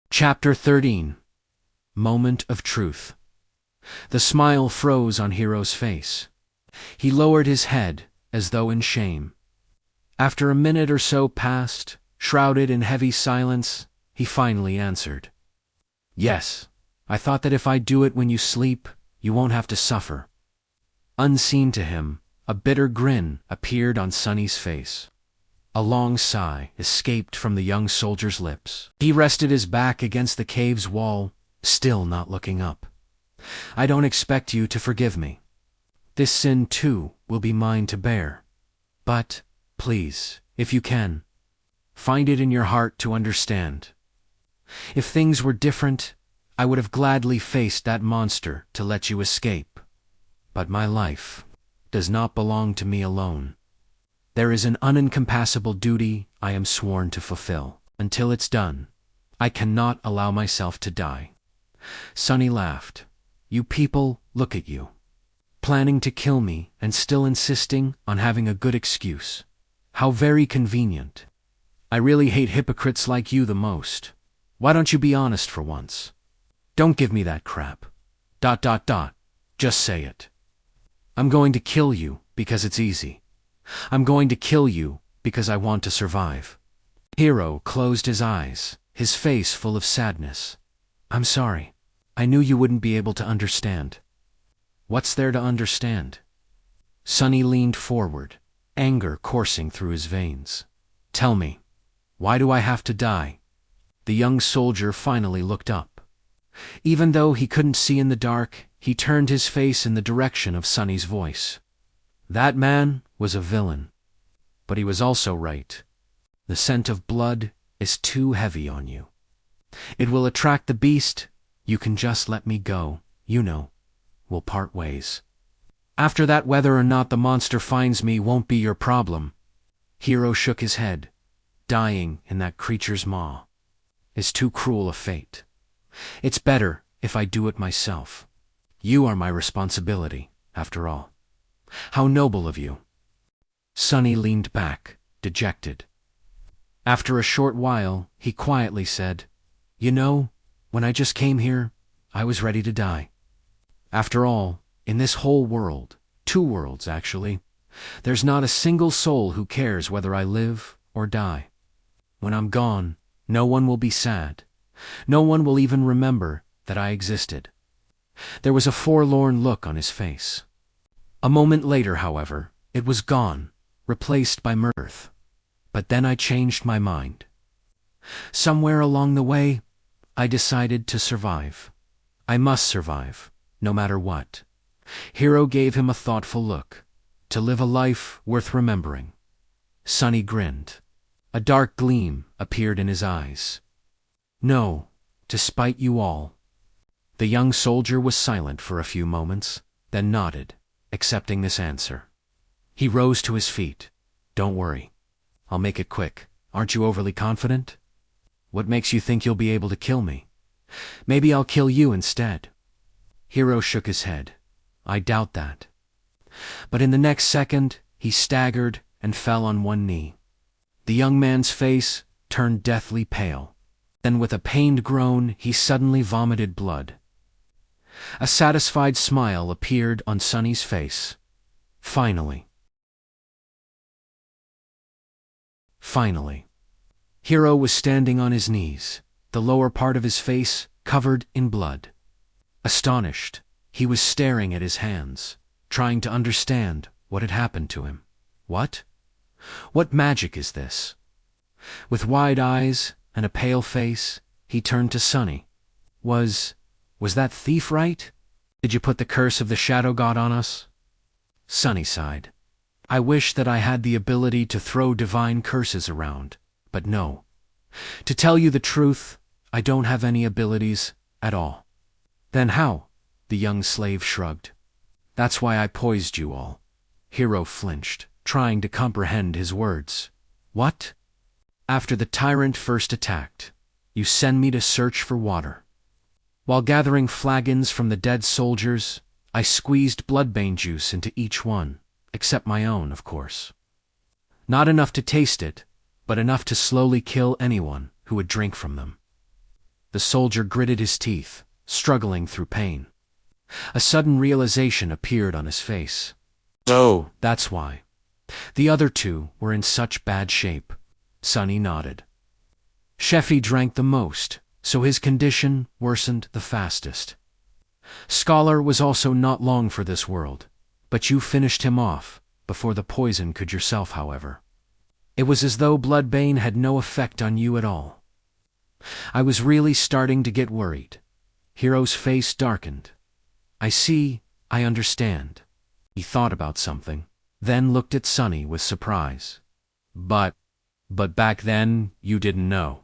Chapter 13. Moment of Truth. The smile froze on Hero's face. He lowered his head, as though in shame. After a minute or so passed, shrouded in heavy silence, he finally answered. Yes, I thought that if I do it when you sleep, you won't have to suffer. Unseen to him, a bitter grin appeared on Sonny's face. A long sigh escaped from the young soldier's lips. He rested his back against the cave's wall, still not looking up. I don't expect you to forgive me. This sin, too, will be mine to bear. But, please, if you can, find it in your heart to understand. If things were different, I would have gladly faced that monster to let you escape. But my life does not belong to me alone. There is an unencompassable duty I am sworn to fulfill. Until it's done, I cannot allow myself to die. Sonny laughed. You people, look at you. Planning to kill me and still insisting on having a good excuse. How very convenient. I really hate hypocrites like you the most. Why don't you be honest for once? Don't give me that crap. ... Just say it. I'm going to kill you because it's easy. I'm going to kill you because I want to survive. Hero closed his eyes, his face full of sadness. I'm sorry. I knew you wouldn't be able to understand. What's there to understand? Sonny leaned forward, anger coursing through his veins. Tell me, why do I have to die? The young soldier finally looked up. Even though he couldn't see in the dark, he turned his face in the direction of Sonny's voice. That man was a villain. But he was also right. The scent of blood is too heavy on you. It will attract the beast. You can just let me go, you know. We'll part ways. After that, whether or not the monster finds me won't be your problem. Hero shook his head. Dying in that creature's maw is too cruel a fate. It's better if I do it myself. You are my responsibility, after all. How noble of you. Sonny leaned back, dejected. After a short while, he quietly said, You know, when I just came here, I was ready to die. After all, in this whole world, 2 worlds actually, there's not a single soul who cares whether I live or die. When I'm gone, no one will be sad. No one will even remember that I existed. There was a forlorn look on his face. A moment later, however, it was gone, replaced by mirth. But then I changed my mind. Somewhere along the way, I decided to survive. I must survive, no matter what. Hero gave him a thoughtful look. To live a life worth remembering. Sonny grinned. A dark gleam appeared in his eyes. No, to spite you all. The young soldier was silent for a few moments, then nodded, accepting this answer. He rose to his feet. Don't worry. I'll make it quick. Aren't you overly confident? What makes you think you'll be able to kill me? Maybe I'll kill you instead. Hero shook his head. I doubt that. But in the next second, he staggered and fell on one knee. The young man's face turned deathly pale. Then with a pained groan, he suddenly vomited blood. A satisfied smile appeared on Sonny's face. Finally. Hero was standing on his knees, the lower part of his face covered in blood. Astonished, he was staring at his hands, trying to understand what had happened to him. What? What magic is this? With wide eyes and a pale face, he turned to Sonny. Was that thief right? Did you put the curse of the shadow god on us? Sonny sighed. I wish that I had the ability to throw divine curses around, but no. To tell you the truth, I don't have any abilities at all. Then how? The young slave shrugged. That's why I poisoned you all. Hero flinched, trying to comprehend his words. What? After the tyrant first attacked, you send me to search for water. While gathering flagons from the dead soldiers, I squeezed bloodbane juice into each one, except my own, of course. Not enough to taste it, but enough to slowly kill anyone who would drink from them. the soldier gritted his teeth, struggling through pain. A sudden realization appeared on his face. Oh, that's why. The other two were in such bad shape. Sonny nodded. Sheffy drank the most, so his condition worsened the fastest. Scholar was also not long for this world, but you finished him off, before the poison could yourself, however. It was as though Bloodbane had no effect on you at all. I was really starting to get worried. Hero's face darkened. I see, I understand. He thought about something, then looked at Sonny with surprise. But back then, you didn't know.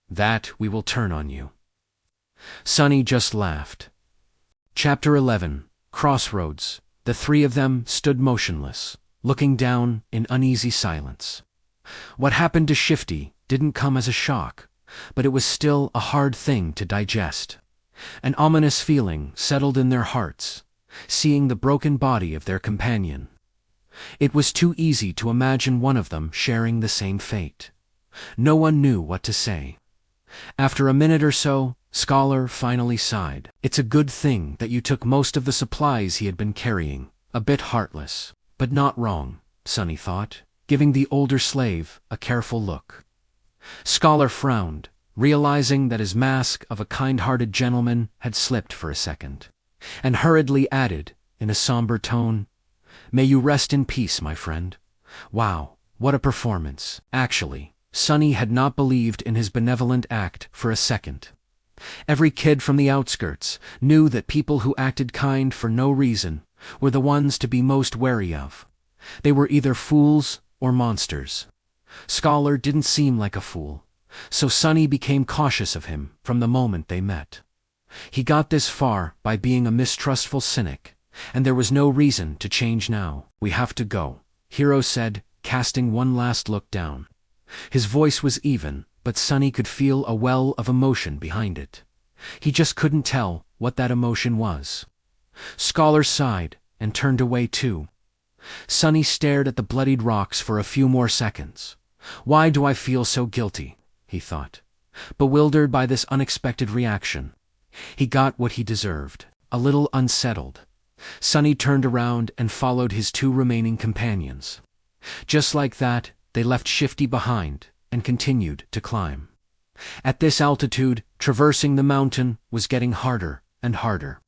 That we will turn on you. Sonny just laughed. Chapter 11, Crossroads. The three of them stood motionless, looking down in uneasy silence. What happened to Shifty didn't come as a shock, but it was still a hard thing to digest. An ominous feeling settled in their hearts, seeing the broken body of their companion. It was too easy to imagine one of them sharing the same fate. No one knew what to say. After a minute or so, Scholar finally sighed. It's a good thing that you took most of the supplies he had been carrying. A bit heartless, but not wrong, Sonny thought, giving the older slave a careful look. Scholar frowned, realizing that his mask of a kind-hearted gentleman had slipped for a second, and hurriedly added, in a somber tone, "May you rest in peace, my friend." Wow, what a performance. Actually, Sonny had not believed in his benevolent act for a second. Every kid from the outskirts knew that people who acted kind for no reason were the ones to be most wary of. They were either fools or monsters. Scholar didn't seem like a fool, so Sonny became cautious of him from the moment they met. He got this far by being a mistrustful cynic, and there was no reason to change now. "We have to go," Hero said, casting one last look down. His voice was even, but Sonny could feel a well of emotion behind it. He just couldn't tell what that emotion was. Scholar sighed and turned away too. Sonny stared at the bloodied rocks for a few more seconds. Why do I feel so guilty? He thought, bewildered by this unexpected reaction. He got what he deserved, a little unsettled. Sonny turned around and followed his two remaining companions. Just like that, they left Shifty behind and continued to climb. At this altitude, traversing the mountain was getting harder and harder.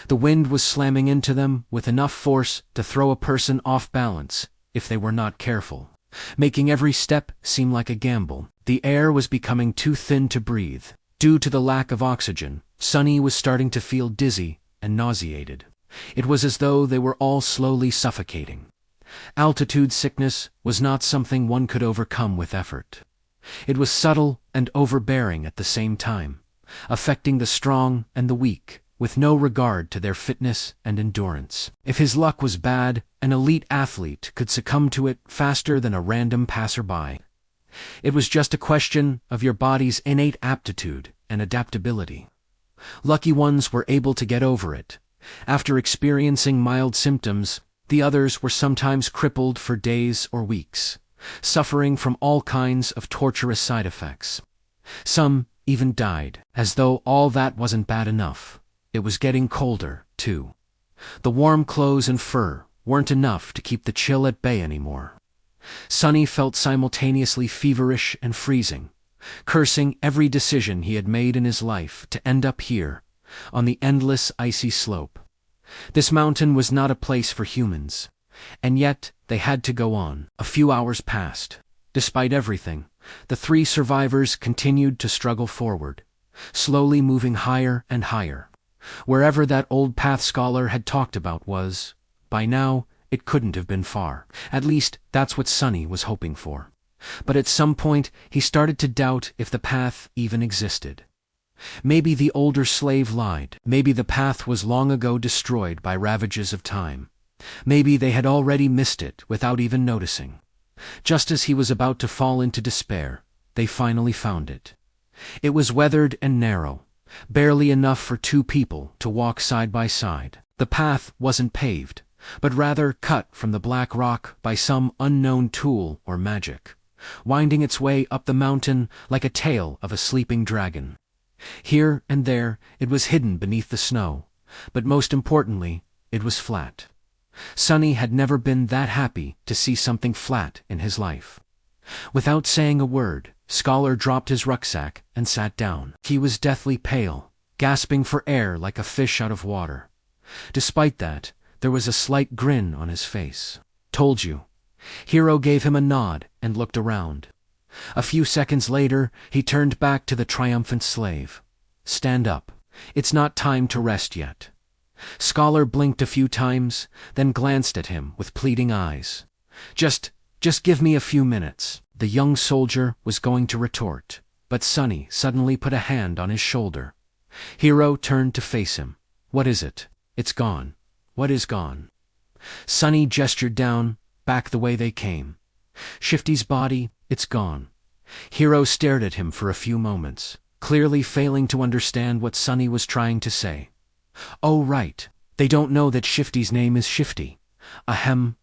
The wind was slamming into them with enough force to throw a person off balance if they were not careful, making every step seem like a gamble. The air was becoming too thin to breathe. Due to the lack of oxygen, Sonny was starting to feel dizzy and nauseated. It was as though they were all slowly suffocating. Altitude sickness was not something one could overcome with effort. It was subtle and overbearing at the same time, affecting the strong and the weak, with no regard to their fitness and endurance. If his luck was bad, an elite athlete could succumb to it faster than a random passerby. It was just a question of your body's innate aptitude and adaptability. Lucky ones were able to get over it. After experiencing mild symptoms, the others were sometimes crippled for days or weeks, suffering from all kinds of torturous side effects. Some even died. As though all that wasn't bad enough, it was getting colder, too. The warm clothes and fur weren't enough to keep the chill at bay anymore. Sonny felt simultaneously feverish and freezing, cursing every decision he had made in his life to end up here, on the endless icy slope. This mountain was not a place for humans, and yet they had to go on. A few hours passed. Despite everything, the three survivors continued to struggle forward, slowly moving higher and higher. Wherever that old path Scholar had talked about was, by now, it couldn't have been far. At least, that's what Sonny was hoping for. But at some point, he started to doubt if the path even existed. Maybe the older slave lied. Maybe the path was long ago destroyed by ravages of time. Maybe they had already missed it without even noticing. Just as he was about to fall into despair, they finally found it. It was weathered and narrow, barely enough for two people to walk side by side. The path wasn't paved, but rather cut from the black rock by some unknown tool or magic, winding its way up the mountain like a tail of a sleeping dragon. Here and there, it was hidden beneath the snow, but most importantly, it was flat. Sonny had never been that happy to see something flat in his life. Without saying a word, Scholar dropped his rucksack and sat down. He was deathly pale, gasping for air like a fish out of water. Despite that, there was a slight grin on his face. "Told you." Hero gave him a nod and looked around. A few seconds later, he turned back to the triumphant slave. "Stand up. It's not time to rest yet." Scholar blinked a few times, then glanced at him with pleading eyes. Just give me a few minutes." The young soldier was going to retort, but Sonny suddenly put a hand on his shoulder. Hero turned to face him. "What is it?" "It's gone." "What is gone?" Sonny gestured down, back the way they came. "Shifty's body, it's gone." Hero stared at him for a few moments, clearly failing to understand what Sonny was trying to say. "Oh right, they don't know that Shifty's name is Shifty." Awkward